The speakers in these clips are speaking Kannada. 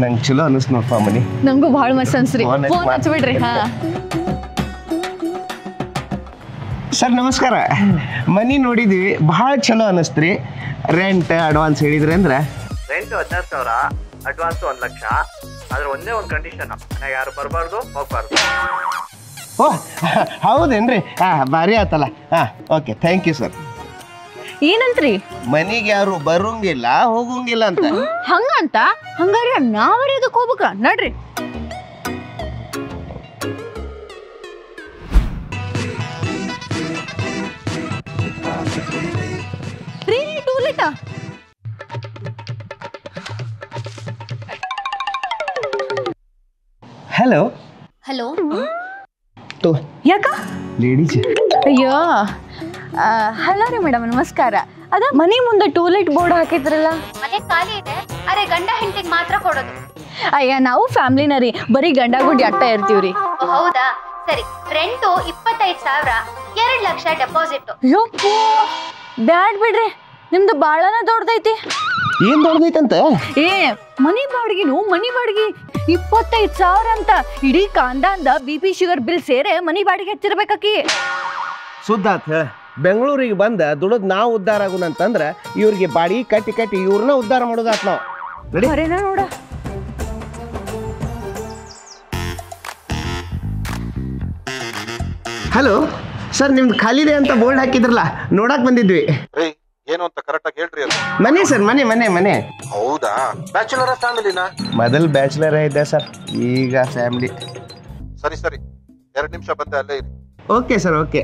ನಂಗೆ ಚಲೋ ಅನಿಸ್ತು ನೋಡಪ್ಪ ಮನಿ. ನಂಗೂ ಭಾಳ ಮಸ್ತ್ ಅನ್ಸ್ರಿ. ಫೋನ್ ಹಚ್ಬಿಡ್ರಿ. ಹಾ ಸರ್ ನಮಸ್ಕಾರ. ಮನಿ ನೋಡಿದ್ವಿ, ಭಾಳ ಚಲೋ ಅನಿಸ್ತ್ರಿ. ರೆಂಟ್ ಅಡ್ವಾನ್ಸ್ ಹೇಳಿದ್ರಿ ಅಂದ್ರೆ ರೆಂಟ್ 16,000, ಅಡ್ವಾನ್ಸ್ 1 ಲಕ್ಷ. ಆದ್ರೆ ಒಂದೇ ಒಂದು ಕಂಡೀಷನ್, ಯಾರು ಬರಬಾರ್ದು ಹೋಗ್ಬಾರ್ದು. ಓಹ್ ಹೌದೇನ್ರಿ? ಭಾರಿ ಆತಲ್ಲ. Okay, thank you sir. ಏನಂತ್ರಿ? ಮನಿಗೆ ಯಾರು ಬರೋಂಗಿಲ್ಲ ಹೋಗಂಗಿಲ್ಲ ಅಂತ. ಹಂಗಂತ? ಹಂಗಾರೆ ನಾವ್ರಿ ಅದಕ್ಕೆ ಹೋಗ್ಬೇಕ ನಡ್ರಿ. Hello hello. ತೋ ಯಾಕ ಲೇಡೀಸ್? ಅಯ್ಯೋ ಹಲೋ ರೀ ಮೇಡಮ್, ನಮಸ್ಕಾರ. ಅದ ಮನೆ ಮುಂದೆ ಟೂಲೆಟ್ ಬೋರ್ಡ್ ಹಾಕಿದ್ರಲ್ಲ, ಮನೆ ಖಾಲಿ ಇದೆ. ಅರೆ ಗಂಡ ಹೆಂಡತಿಗೆ ಮಾತ್ರ ಕೊಡೋದು. ಅಯ್ಯ ನಾವು ಫ್ಯಾಮಿಲಿನ ರೀ, ಬರೀ ಗಂಡ ಗುಂಡಿ ಅಟ್ಟ ಇರ್ತೀವ್ರಿ. ಹೌದಾ, ಸರಿ. Rent 25,000, 2 lakh deposit. ಯಪ್ಪೋ ಬ್ಯಾಡ್ ಬಿಡ್ರಿ, ನಿಮ್ದು ಬಾಳನ ದೊಡ್ಡದೈತಿ. ಏನ್ ದೊಡ್ಡದೈತಂತ? ಏ ಮನಿ ಬಾಡಿಗೆನು ಮನಿ ಬಾಡಿಗೆ 25,000 ಅಂತ. ಇಡೀ ಕಾಂದಾಂದ BP ಶುಗರ್ ಬಿಲ್ ಸೇರೆ ಮನಿ ಬಾಡಿಗೆ ಹೆಚ್ಚಿರ್ಬೇಕಾಕಿ. ಸುದ್ದಾತ್ ಬೆಂಗಳೂರಿಗೆ ಬಂದ ದುಡದ್ ನಾವು ಉದ್ಧಾರ ಆಗುನಂತಂದ್ರ ಇವ್ರಿಗೆ ಬಾಡಿಗೆ ಕಟ್ಟಿ ಕಟ್ಟಿ ಇವ್ರನ್ನ ಉದ್ಧಾರ ಮಾಡೋದಾತ್ ನಾವು. ನಡಿ ಬರೇನ ನೋಡ. ಹಲೋ ಸರ್, ನಿಮ್ದು ಖಾಲಿದೆ ಅಂತ ಬೋರ್ಡ್ ಹಾಕಿದ್ರಲ್ಲ, ನೋಡಕ್ ಬಂದಿದ್ವಿ. ಏನು ಅಂತ ಕರೆಕ್ಟ್ ಆಗಿ ಹೇಳ್ರಿ. ಅದು ಮನೆ ಸರ್, ಮನೆ ಮನೆ ಮನೆ. ಹೌದಾ? ಬ್ಯಾಚುಲರ್ ಫ್ಯಾಮಿಲಿನಾ? ಮೊದಲ್ ಬ್ಯಾಚುಲರ್ ಇದ್ದೆ ಸರ್, ಈಗ ಫ್ಯಾಮಿಲಿ. ಸರಿ ಸರಿ, 2 ನಿಮಿಷ ಬಂದೆ, ಅಲ್ಲೇ ಇರಿ. Okay sir, okay.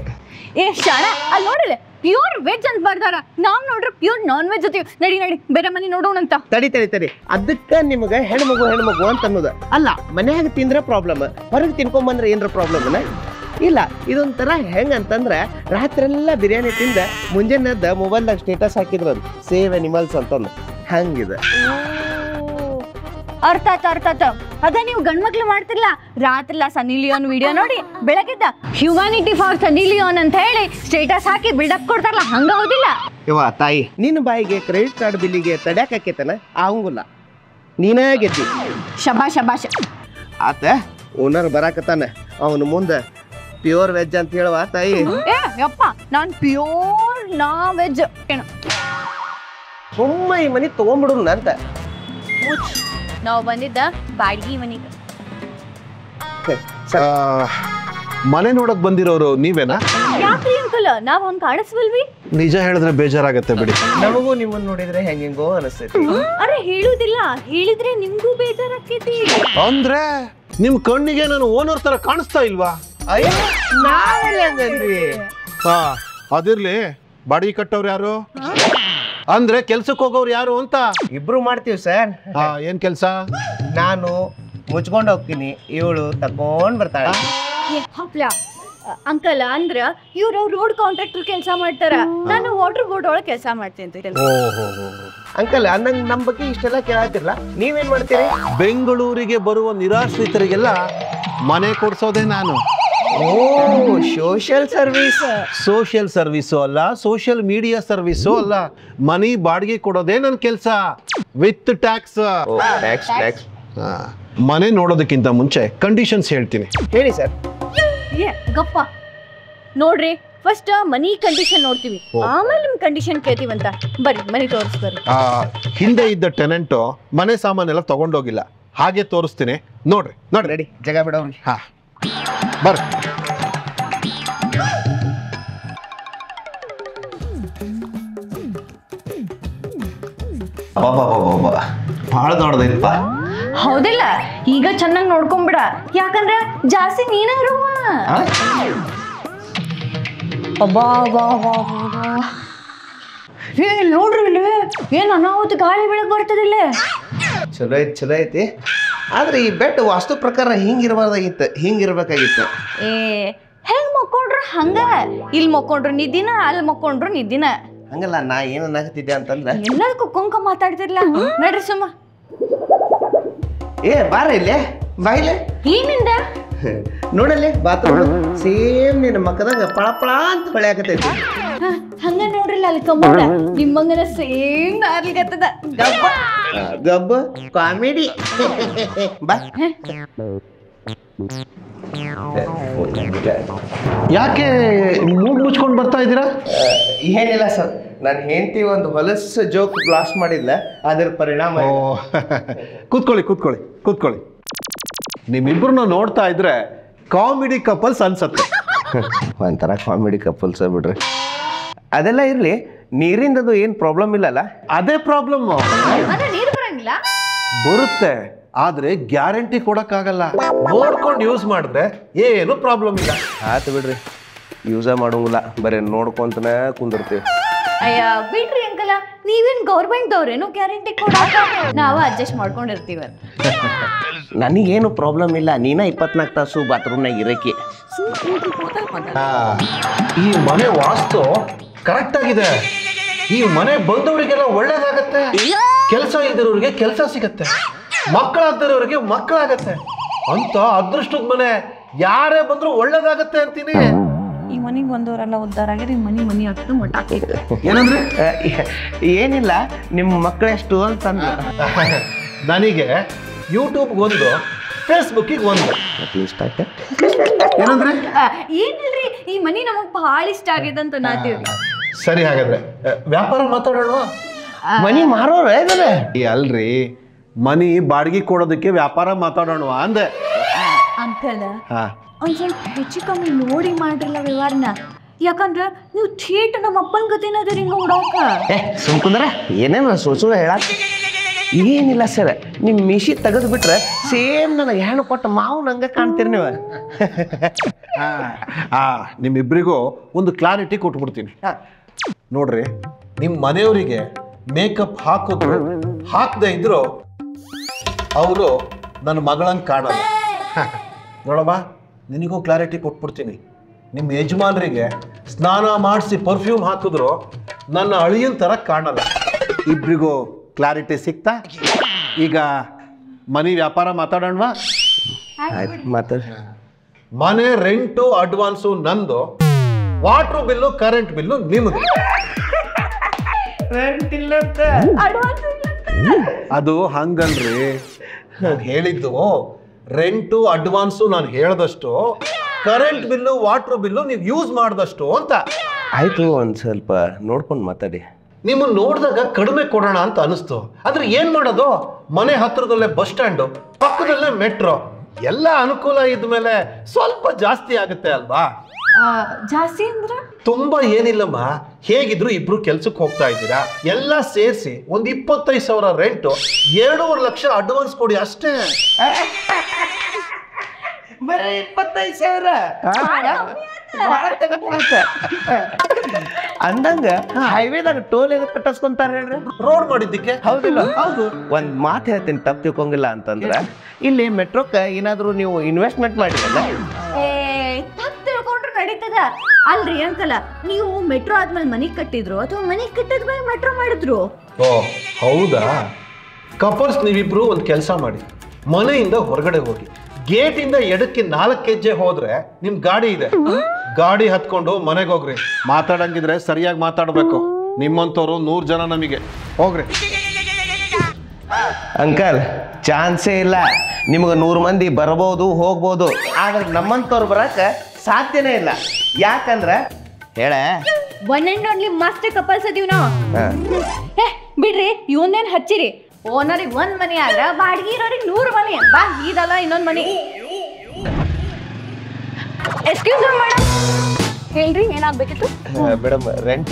ಏ ಶಾಣ, ಅಲ್ಲಿ ನೋಡಿಲ್ಲ ಪ್ಯೂರ್ ವೆಜ್ ಅಂತ ಬರ್ದಾರ. ನಾವ್ ನೋಡ್ರಿ ಪ್ಯೂರ್ ನಾನ್ ವೆಜ್ ಅತೀವಿ. ನಡಿ ನಡಿ ಬೇರೆ ಮನೆ ನೋಡೋಣಂತ. ತಡಿ ತಡಿ ತಡಿ, ಅದಕ್ಕ ನಿಮ್ಗೆ ಹೆಣ್ಮಗು ಅಂತ ಅನ್ನೋದು ಅಲ್ಲ. ಮನ್ಯಾಗ ತಿಂದ್ರೆ ಪ್ರಾಬ್ಲಮ್, ಹೊರಗೆ ತಿನ್ಕೊಂಬಂದ್ರೆ ಏನ್ರ ಪ್ರಾಬ್ಲಮ್ ಇಲ್ಲ. ಇದೊಂಥರ ಹೆಂಗಂತಂದ್ರ ರಾತ್ರೆಲ್ಲ ಬಿರಿಯಾನಿ ತಿಂದ ಮುಂಜಾನೆ ಮೊಬೈಲ್ದಾಗ ಸ್ಟೇಟಸ್ ಹಾಕಿದ್ರು ಸೇವ್ ಅನಿಮಲ್ಸ್ ಅಂತಂದು, ಹಂಗಿದೆ. ಅರ್ಥ ಆತ. ಅದ ನೀವು ಗಂಡ್ಮಕ್ಳು ಮಾಡ್ತಿರ್ಲ, ರಾತ್ರಿಲ್ಲ ಸನ್ನಿ ಲಿಯೋನ್ ವಿಡಿಯೋ ನೋಡಿ ಬೆಳಗ್ಗೆದ್ದ ಹ್ಯುಮ್ಯಾನಿಟಿ ಫಾರ್ ಸನ್ನಿ ಲಿಯೋನ್ ಅಂತ ಹೇಳಿ ಸ್ಟೇಟಸ್ ಹಾಕಿ ಬಿಲ್ಡಪ್ ಕೊಡ್ತಾರಲ್ಲ, ಹಂಗ ಹೌದಿಲ್ಲ? ಇವ ತಾಯಿ, ನಿನ್ನ ಬಾಯಿಗೆ ಕ್ರೆಡಿಟ್ ಕಾರ್ಡ್ ಬಿಲ್ಲಿಗೆ ತಡ್ಯಾಕ ಹಾಕೇತನ ಆಗಂಗಿಲ್ಲ. ನೀನೇ ಗೆದ್ದಿ. ಶಬಾಷ್ ಶಬಾಷ್. ಆತ ಓನರ್ ಬರಾಕತ್ತಾನ, ಅವನು ಮುಂದೆ ಪ್ಯೂರ್ ವೆಜ್ ಅಂತ ಹೇಳುವ ತಾಯಿ. ಏ ಯಪ್ಪ, ನಾನ್ ಪ್ಯೂರ್ ನಾ ವೆಜ್. ಏನು ಸುಮ್ಮ ಈ ಮನಿ ತಗೊಂಡ್ಬಿಡುನ ಅಂತ. ನಾವು ಬಂದಿದ್ದ ಬಾಡ್ಗಿ ಮನಿಗೆ. ಮನೆ ನೋಡಕ್ ಬಂದಿರೋರು ನೀವೇನಾ? ಯಾಕ್ರಿ ಅಂಕಲ್, ನಾವ್ ಅವ್ನ್ ಕಾಣಿಸ್ವಲ್ವಿ? ನಿಜ ಹೇಳಿದ್ರೆ ಬೇಜಾರಾಗತ್ತೆ ಬಿಡಿ. ನಮಗೂ ನಿಮ್ಮನ್ನ ನೋಡಿದ್ರೆ ಹೆಂಗೆಂಗೋ ಅನಿಸ್ತೈತಿ. ಅರೆ ಹೇಳುದಿಲ್ಲ, ಹೇಳಿದ್ರೆ ನಿಮ್ಗೂ ಬೇಜಾರಾಕೈತಿ. ಅಂದ್ರೆ ನಿಮ್ ಕಣ್ಣಿಗೆ ನಾನು ಓನರ್ ತರ ಕಾಣಿಸ್ತಾ ಇಲ್ವಾ? ಅಯ್ಯೋ ನಾವೆಲ್ಲ ಹಂಗಂದ್ವಿ. ಅದಿರ್ಲಿ, ಬಾಡಿಗೆ ಕಟ್ಟೋರು ಯಾರು? ಅಂದ್ರೆ ಕೆಲ್ಸಕ್ಕೆ ಹೋಗೋರು ಯಾರು ಅಂತ? ಇಬ್ರು ಮಾಡ್ತೀವಿ ಸರ್. ಏನ್ ಕೆಲ್ಸ? ನಾನು ಮುಚ್ಕೊಂಡು ಹೋಗ್ತೀನಿ, ಇವಳು ತಕೊಂಡ್ ಬರ್ತಾಳೆ. ಅಂಕಲ್ ಅಂದ್ರ ಇವ್ರು ರೋಡ್ ಕಾಂಟ್ರಾಕ್ಟರ್ ಕೆಲಸ ಮಾಡ್ತಾರ, ನಾನು ವಾಟರ್ ಬೋರ್ಡ್ ಒಳಗೆ ಕೆಲಸ ಮಾಡ್ತೀನಿ. ಅಂಕಲ್ ಅಂದಂಗ ನಮ್ ಬಗ್ಗೆ ಇಷ್ಟೆಲ್ಲ ಕೇಳಾತಿರ್ಲ, ನೀವೇನ್ ಮಾಡ್ತೀರಿ? ಬೆಂಗಳೂರಿಗೆ ಬರುವ ನಿರಾಶ್ರಿತರಿಗೆಲ್ಲ ಮನೆ ಕೊಡ್ಸೋದೇ ನಾನು. ಓ, ಸೋಷಿಯಲ್ ಸರ್ವಿಸ್. ಸೋಷಿಯಲ್ ಸರ್ವಿಸು ಅಲ್ಲ, ಸೋಷಿಯಲ್ ಮೀಡಿಯಾ ಸರ್ವಿಸು ಅಲ್ಲ, ಮನಿ ಬಾಡಿಗೆ ಕೊಡೋದೇ ನನ್ನ ಕೆಲಸ ವಿತ್ ಟ್ಯಾಕ್ಸ್. ಮನೆ ನೋಡೋದಕ್ಕಿಂತ ಮುಂಚೆ ಕಂಡೀಷನ್ಸ್ ಹೇಳ್ತೀನಿ. ಹೇಳಿ ಸರ್. ಏ ಗಪ್ಪ ನೋಡ್ರಿ, ಫಸ್ಟ್ ಮನಿ ಕಂಡೀಷನ್ ನೋಡ್ತೀವಿ, ಆಮೇಲೆ ನಿಮ್ ಕಂಡೀಷನ್ ಕೇಳ್ತೀವಂತ. ಬರ್ರಿ ಮನಿ ತೋರಿಸ್ಬರ್ರಿ. ಹಿಂದೆ ಇದ್ದ ಟೆನೆಂಟು ಮನೆ ಸಾಮಾನೆಲ್ಲ ತಗೊಂಡೋಗಿಲ್ಲ, ಹಾಗೆ ತೋರಿಸ್ತೀನಿ, ನೋಡ್ರಿ ನೋಡ್ರಿ. ರೆಡಿ, ಜಗ ಬಿಡೋರಿ. ಹಾ ಬರ್ರಿ. ಬಹಳ ದೊಡ್ಡದೈತಪ್ಪ. ಹೌದಿಲ್ಲ? ಈಗ ಚೆನ್ನಾಗಿ ನೋಡ್ಕೊಂಬಿಡ, ಯಾಕಂದ್ರ ಜಾಸ್ತಿ ನೀನ ಇರುವ. ಏ ನೋಡ್ರಿ ಇಲ್ಲಿ ಏನ್ ಅನಾಹುತ ಗಾಳಿ ಬೆಳಕ್ ಬರ್ತದಿಲ್ಲ. ಚಲೋ ಐತಿ. ಆದ್ರೆ ಈ ಬೆಡ್ ವಾಸ್ತು ಪ್ರಕಾರ ಹಿಂಗಿರ್ಬಾರ್ದಾಗಿತ್ತು, ಹಿಂಗಿರ್ಬೇಕಾಗಿತ್ತು. ಏ ಹೆಂಗ್ ಮಕ್ಕೊಂಡ್ರು ಹಂಗ, ಇಲ್ಲಿ ಮಕ್ಕೊಂಡ್ರು ನಿದ್ದಿನ, ಅಲ್ಲಿ ಮಕ್ಕೊಂಡ್ರು ನಿದ್ದಿನ. ಹಂಗಲ್ಲ, ನಾ ಏನ್ ಅನ್ನಕತ್ತಿದ್ದೆ ಅಂತಂದ್ರೆ ಎಲ್ಲದಕ್ಕೂ ಕೊಂಕ ಮಾತಾಡ್ತಿರ್ಲ. ನಡ್ರಿ ಸುಮ್ಮ. ಏ ಬಾರ ಇಲ್ಲೇ ಬಾಯಿಲೆ ಏನಿಂದ ನೋಡಲ್ಲಿ ಬಾತ್ರೂಮ್ ಸೇಮ್ ನಿನ್ನ ಮಕ್ಕದಾಗ ಪಳ ಅಂತ ಹೊಳೆಯಾಕತೈತಿ ಹಂಗ ನೋಡ್ರಿಲ್ಲ ಅಲ್ಲಿ ಕಮ್ಮೋಡ ನಿಮ್ಮಂಗನ ಸೇಮ್ ಆಗ್ಲಿಕತ್ತದ ಗಬ್ಬ ಕಾಮಿಡಿ ಬಾ ಯಾಕೆ ಮೂಗ್ ಮುಚ್ಕೊಂಡು ಬರ್ತಾ ಇದ್ದೀರಾ? ಏನಿಲ್ಲ ಸರ್ ನನ್ನ ಹೆಂಡತಿ ಒಂದು ಹೊಲಸು ಜೋಕ್ ಬ್ಲಾಸ್ಟ್ ಮಾಡಿದ್ಲ ಅದ್ರ ಪರಿಣಾಮ ಕೂತ್ಕೊಳ್ಳಿ ನಿಮ್ಮಿಬ್ರನ್ನ ನೋಡ್ತಾ ಇದ್ರೆ ಕಾಮಿಡಿ ಕಪಲ್ಸ್ ಅನ್ಸತ್ತೆ. ಒಂಥರ ಕಾಮಿಡಿ ಕಪಲ್ಸ್ ಬಿಡ್ರಿ. ಅದೆಲ್ಲ ಇರ್ಲಿ, ನೀರಿಂದದು ಏನ್ ಪ್ರಾಬ್ಲಮ್ ಇಲ್ಲಲ್ಲ? ಅದೇ ಪ್ರಾಬ್ಲಮ್. ನೀರು ಬರಂಗಿಲ್ಲ ಬರುತ್ತೆ, ಆದ್ರೆ ಗ್ಯಾರಂಟಿ ಕೊಡಕ್ಕಾಗಲ್ಲ. ನೋಡ್ಕೊಂಡು ಯೂಸ್ ಮಾಡಿದ್ರೆ ಏನು ಪ್ರಾಬ್ಲಮ್ ಇಲ್ಲ. ಆತು ಬಿಡ್ರಿ, ಯೂಸ ಮಾಡೋಂಗಿಲ್ಲ, ಬರೀ ನೋಡ್ಕೊಂತನ ಕುಂದಿರ್ತೀವಿ. ಅಯ್ಯ ಬಿಡ್ರಿ ಅಂಕಲ, ನೀವೇನ್ ಗೌರ್ಮೆಂಟ್ದವ್ರೇನು ಗ್ಯಾರಂಟಿ ಕೊಡಾಕ? ನಾವು ಅಡ್ಜಸ್ಟ್ ಮಾಡ್ಕೊಂಡಿರ್ತೀವ. ನನಗೇನು ಪ್ರಾಬ್ಲಮ್ ಇಲ್ಲ, ನೀನ 24 ತಾಸು ಬಾತ್ರೂಮ್ನಾಗ ಇರಕ್ಕೆ. ಈ ಮನೆ ವಾಸ್ತು ಕರೆಕ್ಟ್ ಆಗಿದೆ. ಈ ಮನೆ ಬಂದವರಿಗೆಲ್ಲ ಒಳ್ಳೇದಾಗತ್ತೆ, ಕೆಲಸ ಇದ್ದವ್ರಿಗೆ ಕೆಲಸ ಸಿಗತ್ತೆ, ಮಕ್ಕಳಾಗ್ದಿರೋರಿಗೆ ಮಕ್ಕಳಾಗತ್ತೆ ಅಂತ ಅದೃಷ್ಟದ ಮನೆ. ಯಾರೇ ಬಂದ್ರು ಒಳ್ಳೇದಾಗತ್ತೆ ಅಂತೀನಿ. ಈ ಮನೆಗೆ ಬಂದವರೆಲ್ಲ ಉದ್ದಾರ ಆಗ್ಯಾರ, ಈ ಮನಿ ಹತ್ತು ಮಟ್ಟ ಏನಂದ್ರೆ ಏನಿಲ್ಲ, ನಿಮ್ಮ ಮಕ್ಕಳೆಷ್ಟು ಅಂತಂದು. ನನಗೆ ಯೂಟ್ಯೂಬ್ಗೆ ಒಂದು, ಫೇಸ್ಬುಕ್ಕಿಗೆ ಒಂದು. ಇಷ್ಟ ಆಯ್ತಾ? ಏನಂದ್ರೆ ಏನಿಲ್ರಿ, ಈ ಮನಿ ನಮಗ್ ಬಹಳ ಇಷ್ಟ ಆಗಿದೆ ಅಂತ ನಾತೀವಿ. ಸರಿ, ಹಾಗಾದ್ರೆ ವ್ಯಾಪಾರ ಮಾತಾಡೋಣ. ಮನಿ ಮಾರೋರ ಅಲ್ರಿ, ಮನಿ ಬಾಡಿಗೆ ಕೊಡೋದಕ್ಕೆ ವ್ಯಾಪಾರ ಮಾತಾಡೋಣ ಅಂದೆ. ಅಂಕಲ್ ಹಾ, ಒಂದ್ ಸ್ವಲ್ಪ ಹೆಚ್ಚು ಕಮ್ಮಿ ನೋಡಿ ಮಾಡ್ರಲ್ಲ ವ್ಯವಹಾರನ. ಯಾಕಂದ್ರ ನೀವು ಥೇಟ್ ನಮ್ಮ ಅಪ್ಪನ ಗತಿನ ಅದ್ರಿ ಹಿಂಗ ಉಡಾಕ. ಸುಮ್ಕುಂದ್ರ ಏನೇನು ಸುಳ್ಳು ಹೇಳಕ್? ಏನಿಲ್ಲ ಸರ್, ನಿಮ್ಮ ಮಿಶಿ ತೆಗೆದು ಬಿಟ್ರೆ ಸೇಮ್ ನನಗೆ ಹೆಣ್ಣು ಕೊಟ್ಟು ಮಾವು ನಂಗೆ ಕಾಣ್ತೀರಿ ನೀವು. ನಿಮ್ಮಿಬ್ಬರಿಗೂ ಒಂದು ಕ್ಲಾರಿಟಿ ಕೊಟ್ಬಿಡ್ತೀನಿ ನೋಡ್ರಿ. ನಿಮ್ಮ ಮನೆಯವರಿಗೆ ಮೇಕಪ್ ಹಾಕಿದ್ರು ಹಾಕದೇ ಇದ್ರು ಅವರು ನನ್ನ ಮಗಳಂಗೆ ಕಾಣಲ್ಲ. ನೋಡಮ್ಮ, ನಿನಗೂ ಕ್ಲಾರಿಟಿ ಕೊಟ್ಬಿಡ್ತೀನಿ. ನಿಮ್ಮ ಯಜಮಾನರಿಗೆ ಸ್ನಾನ ಮಾಡಿಸಿ ಪರ್ಫ್ಯೂಮ್ ಹಾಕಿದ್ರು ನನ್ನ ಅಳಿಯನ್ ಥರ ಕಾಣಲ್ಲ. ಇಬ್ಬರಿಗೂ ಕ್ಲಾರಿಟಿ ಸಿಕ್ತಾ? ಈಗ ಮನೆ ವ್ಯಾಪಾರ ಮಾತಾಡೋಣವಾ? ಮಾತಾಡ. ಮನೆ ರೆಂಟು ಅಡ್ವಾನ್ಸು ನಂದು, ವಾಟರ್ ಬಿಲ್ಲು ಕರೆಂಟ್ ಬಿಲ್ಲು ನಿಮ್ಮದು. ಅದು ಹಂಗಲ್ರಿ, ನಾನು ಹೇಳಿದ್ದು ರೆಂಟು ಅಡ್ವಾನ್ಸು ನಾನು ಹೇಳ್ದಷ್ಟು, ಕರೆಂಟ್ ಬಿಲ್ಲು ವಾಟರ್ ಬಿಲ್ಲು ನೀವು ಯೂಸ್ ಮಾಡಿದಷ್ಟು ಅಂತ. ಆಯ್ತು, ಒಂದು ಸ್ವಲ್ಪ ನೋಡ್ಕೊಂಡು ಮಾತಾಡಿ. ನಿಮ್ಮನ್ನು ನೋಡಿದಾಗ ಕಡಿಮೆ ಕೊಡೋಣ ಅಂತ ಅನಿಸ್ತು. ಆದ್ರೆ ಏನ್ ಮಾಡೋದು, ಮನೆ ಹತ್ರದಲ್ಲೇ ಬಸ್ ಸ್ಟ್ಯಾಂಡು, ಪಕ್ಕದಲ್ಲೇ ಮೆಟ್ರೋ, ಎಲ್ಲ ಅನುಕೂಲ ಇದ್ಮೇಲೆ ಸ್ವಲ್ಪ ಜಾಸ್ತಿ ಆಗುತ್ತೆ ಅಲ್ವಾ? ಜಾಸ್ತಿ ಅಂದ್ರ ತುಂಬಾ ಏನಿಲ್ಲಮ್ಮ, ಹೇಗಿದ್ರು ಇಬ್ರು ಕೆಲ್ಸಕ್ಕೆ ಹೋಗ್ತಾ ಇದ್ದೀರಾ, ಎಲ್ಲ ಸೇರಿಸಿ ಒಂದು 25,000 ರೆಂಟು, 2.5 ಲಕ್ಷ ಅಡ್ವಾನ್ಸ್ ಕೊಡಿ ಅಷ್ಟೇ. ಬರೀ 25,000 ಅಂದಂಗ ಹೈವೇದಾಗ ಟೋಲ್ ಎದಕ್ಕೆ ಕಟ್ಟಿಸ್ಕೊಂತಾರ ಹೇಳ್ರಿ? ರೋಡ್ ಮಾಡಿದ್ದಕ್ಕೆ. ಹೌದಿಲ್ಲ? ಹೌದು. ಒಂದ್ ಮಾತು ಹೇಳ್ತೀನಿ, ತಪ್ಪು ತಿಳ್ಕೊಂಗಿಲ್ಲ ಅಂತಂದ್ರ, ಇಲ್ಲಿ ಮೆಟ್ರೋಕ್ಕ ಏನಾದ್ರು ನೀವು ಇನ್ವೆಸ್ಟ್ಮೆಂಟ್ ಮಾಡಿರಲ್ಲ? ತಪ್ಪು ತಿಳ್ಕೊಂಡ್ರು ನಡೀತದ ಅಲ್ರಿ ಅಂಕಲ. ನೀವು ಮೆಟ್ರೋ ಆದ್ಮೇಲೆ ಮನಿ ಕಟ್ಟಿದ್ರು ಅಥವಾ ಮನಿ ಕಟ್ಟಿದ್ಮೇಲೆ ಮೆಟ್ರೋ ಮಾಡಿದ್ರು? ಓ ಹೌದಾ? ಕಪಲ್ಸ್ ನೀವಿಬ್ರು ಒಂದು ಕೆಲಸ ಮಾಡಿ, ಮನೆಯಿಂದ ಹೊರಗಡೆ ಹೋಗಿ ಗೇಟಿಂದ ಎಡಕ್ಕೆ 4 ಹೆಜ್ಜೆ ಹೋದ್ರೆ ನಿಮ್ ಗಾಡಿ ಇದೆ, ಗಾಡಿ ಹತ್ಕೊಂಡು ಮನೆಗೆ ಹೋಗ್ರಿ. ಮಾತಾಡಂಗಿದ್ರೆ ಸರಿಯಾಗಿ ಮಾತಾಡ್ಬೇಕು. ನಿಮ್ಮಂತವ್ರು 100 ಜನ ನಮಗೆ. ಹೋಗ್ರಿ. ಅಂಕಲ್, ಚಾನ್ಸೇ ಇಲ್ಲ. ನಿಮ್ಗೆ 100 ಮಂದಿ ಬರ್ಬೋದು ಹೋಗ್ಬೋದು, ಆದ್ರೆ ನಮ್ಮಂತವ್ರು ಬರಕ ಸಾಧ್ಯನೇ ಇಲ್ಲ. ಯಾಕಂದ್ರ ಹೇಳ ಒನ್ ಅಂಡ್ ಓನ್ಲಿ ಮಸ್ತ್ ಕಪಲ್ಸ್ ಅದೀವಿ ನಾವು. ಬಿಡ್ರಿ, ಇವನ್ನೇನ್ ಹಚ್ಚಿರಿ? ಓನರಿಗೆ 1 ಮನಿ ಆದ್ರ ಬಾಡಿಗೆ ಇರೋರಿಗೆ 100 ಮನಿ. ಬಾ, ಇದಲ್ಲ ಇನ್ನೊಂದ್ ಮನಿ. ಎಕ್ಸ್ಕ್ಯೂಸ್ ಮಿ ಮೇಡಮ್, ಹೇಳ್ರಿ ಏನಾಗ್ಬೇಕಿತ್ತು? ಮೇಡಮ್, ರೆಂಟ್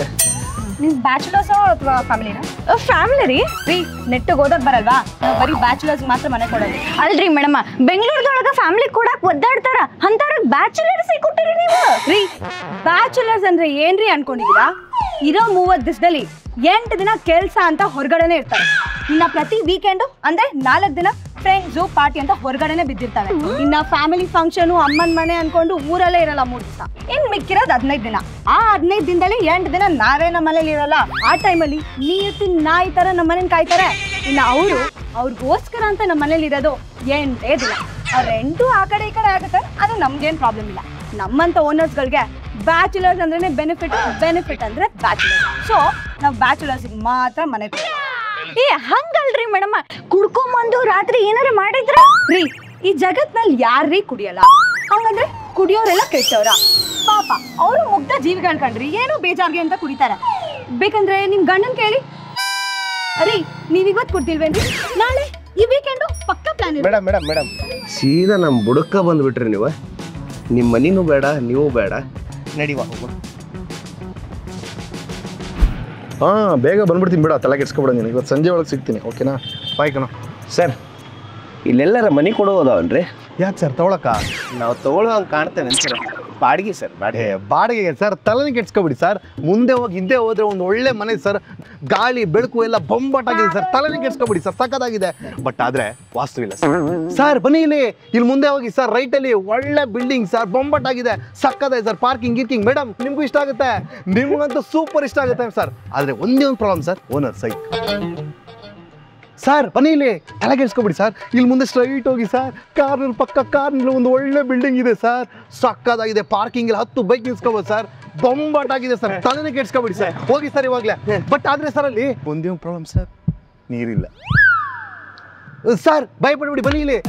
ನೀವು ಬ್ಯಾಚುಲರ್ಸ್ ಅಥವಾ ಫ್ಯಾಮಿಲಿನಾ? ಫ್ಯಾಮಿಲಿ ರೀ. ನೆಟ್ಟಿಗೆ ಓದಕ್ ಬರಲ್ವಾ? ಬರೀ ಬ್ಯಾಚುಲರ್ಸ್ ಮಾತ್ರ ಮನೆ ಕೊಡೋದು. ಅಲ್ರಿ ಮೇಡಮ್, ಬೆಂಗಳೂರದೊಳಗ ಫ್ಯಾಮಿಲಿ ಕೊಡಕ್ ಒದ್ದಾಡ್ತಾರ, ಅಂತಾರಗ್ ಬ್ಯಾಚುಲರ್ಸ್ ಕೊಟ್ಟಿರಿ ನೀವು ರೀ. ಬ್ಯಾಚುಲರ್ಸ್ ಅಂದ್ರೆ ಏನ್ರಿ ಅನ್ಕೊಂಡಿದೀರಾ? ಇರೋ 30 ದಿವಸದಲ್ಲಿ 8 ದಿನ ಕೆಲ್ಸ ಅಂತ ಹೊರಗಡೆನೆ ಇರ್ತಾರೆ. ಇನ್ನ ಪ್ರತಿ ವೀಕೆಂಡ್ ಅಂದ್ರೆ 4 ದಿನ ಫ್ರೆಂಡ್ಸು ಪಾರ್ಟಿ ಅಂತ ಹೊರಗಡೆನೆ ಬಿದ್ದಿರ್ತಾರೆ. ಇನ್ನ ಫ್ಯಾಮಿಲಿ ಫಂಕ್ಷನ್, ಅಮ್ಮನ ಮನೆ ಅನ್ಕೊಂಡು ಊರಲ್ಲೇ ಇರಲ್ಲ 3 ದಿವಸ. ಇನ್ ಮಿಕ್ಕಿರೋದು 15 ದಿನ. ಆ 15 ದಿನದಲ್ಲಿ 8 ದಿನ ನಾವೇ ನಮ್ಮ ಮನೇಲಿ ಇರಲ್ಲ. ಆ ಟೈಮಲ್ಲಿ ನೀರ್ತಿ ನಾಯಿ ತರ ನಮ್ಮ ಮನೇನ ಕಾಯ್ತಾರೆ. ಇನ್ನ ಅವ್ರಿಗೋಸ್ಕರ ಅಂತ ನಮ್ಮ ಮನೇಲಿ ಇರೋದು ಎಂಟೇ ದಿನ. ರೆಂಟು ಆ ಕಡೆ ಈ ಕಡೆ ಆಗುತ್ತೆ, ಅದು ನಮ್ಗೇನು ಪ್ರಾಬ್ಲಮ್ ಇಲ್ಲ. ನಮ್ಮಂಥ ಓನರ್ಸ್ಗಳಿಗೆ ಬ್ಯಾಚುಲರ್ಸ್ ಅಂದ್ರೆ ಬೆನಿಫಿಟ್ ಅಂದ್ರೆ ಬ್ಯಾಚುಲರ್ಸ್. ಸೊ ನಾವು ಬ್ಯಾಚುಲರ್ಸ್ಗೆ ಮಾತ್ರ ಮನೆ ಕೊಡೋದು. ಹಂಗಲ್ರಿ ಮೇಡಮ್, ಕುಡ್ಕೊಂಬಂದು ರಾತ್ರಿ ಏನಾರ ಮಾಡಿದ್ರ ರೀ, ಈ ಜಗತ್ನಲ್ಲಿ ಯಾರೀ ಕುಡಿಯಲ್ಲ? ಹಂಗಂದ್ರೆ ಕುಡಿಯೋರೆಲ್ಲ ಕೆಟ್ಟವ್ರ? ಪಾಪ ಅವರು ಮುಗ್ಧ ಜೀವಿಗಳು ಕಣ್ರಿ, ಏನೋ ಬೇಜಾರ್ಗೆ ಅಂತ ಕುಡಿತಾರೆ. ಬೇಕಂದ್ರೆ ನಿಮ್ ಗಂಡನ್ ಕೇಳಿ. ರೀ ನೀವಿವತ್ತು ಕುಡ್ತಿಲ್ವೇನ್ರಿ? ನಾಳೆ ಈ ವೀಕೆಂಡು ಪಕ್ಕ ಪ್ಲಾನ್ ಇದೆ. ಮೇಡಮ್ ಸೀದಾ ನಮ್ಮ ಬುಡಕ್ಕ ಬಂದ್ಬಿಟ್ರಿ ನೀವು. ನಿಮ್ಮ ಮನಿನೂ ಬೇಡ, ನೀವು ಬೇಡ, ನಡಿವಾ ಹೋಗೋಣ. ಬೇಗ ಬಂದ್ಬಿಡ್ತೀನಿ ಬಿಡ, ತಲೆ ಕೆಡ್ಸ್ಕೊಬಿಡ. ನೀನು ಇವತ್ತು ಸಂಜೆ ಒಳಗೆ ಸಿಗ್ತೀನಿ, ಓಕೆನಾ? ಬಾಯ್ ಕಣ. ಸರ್ ಇಲ್ಲೆಲ್ಲರ ಮನೆ ಕೊಡೋದವನ್ರಿ? ಯಾಕೆ ಸರ್ ತಗೊಳಕ? ನಾವು ತಗೊಳ್ಳೋ ಹಂಗೆ ಕಾಣ್ತೇನೆ ಸರ್. ಬಾಡಿಗೆ ಸರ್, ಬಾಡಿಗೆಗೆ ಸರ್, ತಲೆನೇ ಕೆಡ್ಸ್ಕೊಬಿಡಿ ಸರ್. ಮುಂದೆ ಹೋಗಿ ಹಿಂದೆ ಹೋದ್ರೆ ಒಂದು ಒಳ್ಳೆ ಮನೆ ಸರ್, ಗಾಳಿ ಬೆಳಕು ಎಲ್ಲ ಬೊಂಬಾಟಾಗಿದೆ ಸರ್. ತಲೆನೇ ಕೆಡ್ಸ್ಕೊಬಿಡಿ ಸರ್, ಸಕ್ಕತ್ತಾಗಿದೆ. ಬಟ್ ಆದ್ರೆ ವಾಸ್ತು ಇಲ್ಲ ಸರ್. ಸರ್ ಬನ್ನಿ ಇಲ್ಲಿ ಮುಂದೆ ಹೋಗಿ ಸರ್, ರೈಟಲ್ಲಿ ಒಳ್ಳೆ ಬಿಲ್ಡಿಂಗ್ ಸರ್, ಬೊಂಬಾಟಾಗಿದೆ, ಸಕ್ಕತ್ತಾಗಿದೆ ಸರ್. ಪಾರ್ಕಿಂಗ್ ಗಿರ್ಕಿಂಗ್ ಮೇಡಮ್ ನಿಮ್ಗೂ ಇಷ್ಟ ಆಗುತ್ತೆ, ನಿಮ್ಗಂತೂ ಸೂಪರ್ ಇಷ್ಟ ಆಗುತ್ತೆ ಸರ್. ಆದ್ರೆ ಒಂದೇ ಒಂದು problem sir, owner site. Sir ಬನ್ನಿ ಇಲ್ಲಿ, ತಲೆ ಕೆಡ್ಸ್ಕೊಬಿಡಿ ಸರ್. ಇಲ್ಲಿ ಮುಂದೆ ಸ್ಟ್ರೈಟ್ ಹೋಗಿ ಸರ್, ಕಾರ್ನಲ್ಲಿ ಒಂದು ಒಳ್ಳೆ ಬಿಲ್ಡಿಂಗ್ ಇದೆ ಸರ್, ಸಕ್ಕದಾಗಿದೆ. ಪಾರ್ಕಿಂಗ್ ಇಲ್ಲಿ 10 ಬೈಕ್ ನಿಲ್ಸ್ಕೋಬೋದು ಸರ್, ಬೊಂಬಾಟಾಗಿದೆ ಸರ್. ತಲೆನೇ ಕೆಡ್ಸ್ಕೊಬಿಡಿ ಸರ್, ಹೋಗಿ ಸರ್ ಇವಾಗಲೇ. ಬಟ್ ಆದ್ರೆ ಸರ್ ಅಲ್ಲಿ ಒಂದೇ ಒಂದು ಪ್ರಾಬ್ಲಮ್ ಸರ್, ನೀರಿಲ್ಲ ಸರ್. ಭಯಪಡ್ಬಿಡಿ, ಬನ್ನಿ ಇಲ್ಲಿ.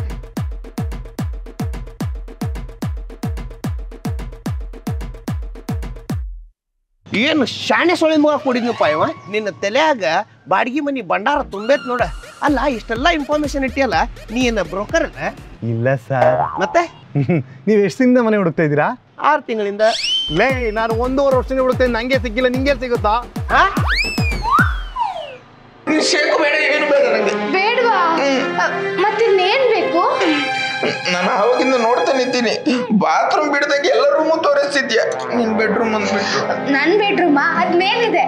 ಏನು ಶಾಣೆ ಸೊಳ್ಳೆ ಮಗ ಕೊಡಿದ್ನಪ್ಪ ಇವ. ನಿನ್ನ ತಲೆಯಾಗ ಬಾಡಿಗೆ ಮನಿ ಭಂಡಾರ ತುಂಬೈತ್ ನೋಡ. ಅಲ್ಲ ಇಷ್ಟೆಲ್ಲ ಇನ್ಫಾರ್ಮೇಶನ್ ಇಟ್ಟಿಯಲ್ಲ, ನೀ ಏನ ಬ್ರೋಕರ್? ಇಲ್ಲ ಸರ್. ಮತ್ತೆ ನೀವು ಎಷ್ಟು ದಿನದ ಮನೆ ಹುಡುಕ್ತಾ ಇದ್ದೀರಾ? 6 ತಿಂಗಳಿಂದ. ಲೇ, ನಾನು 1.5 ವರ್ಷದಿಂದ ಹುಡುಕ್ತೇನೆ, ನಂಗೆ ಸಿಕ್ಕಿಲ್ಲ, ನಿಂಗೆ ಸಿಗುತ್ತಾ? ಬೇಡವಾ? ಮತ್ತಿನ್ನೇನ್ ಬೇಕು? ನಾನು ಆವಾಗಿಂದ ನೋಡ್ತಾ ನಿಂತೀನಿ, ಬಾತ್ರೂಮ್ ಬಿಡದಂಗೆ ಎಲ್ಲ ರೂಮು ತೋರಿಸ್ತಿದ್ಯಾ. ನಿನ್ ಬೆಡ್ರೂಮ್ ಅಂದ್ಬಿಟ್ಟು. ನನ್ ಬೆಡ್ರೂಮಾ? ಅದ್ ಮೇಲಿದೆ.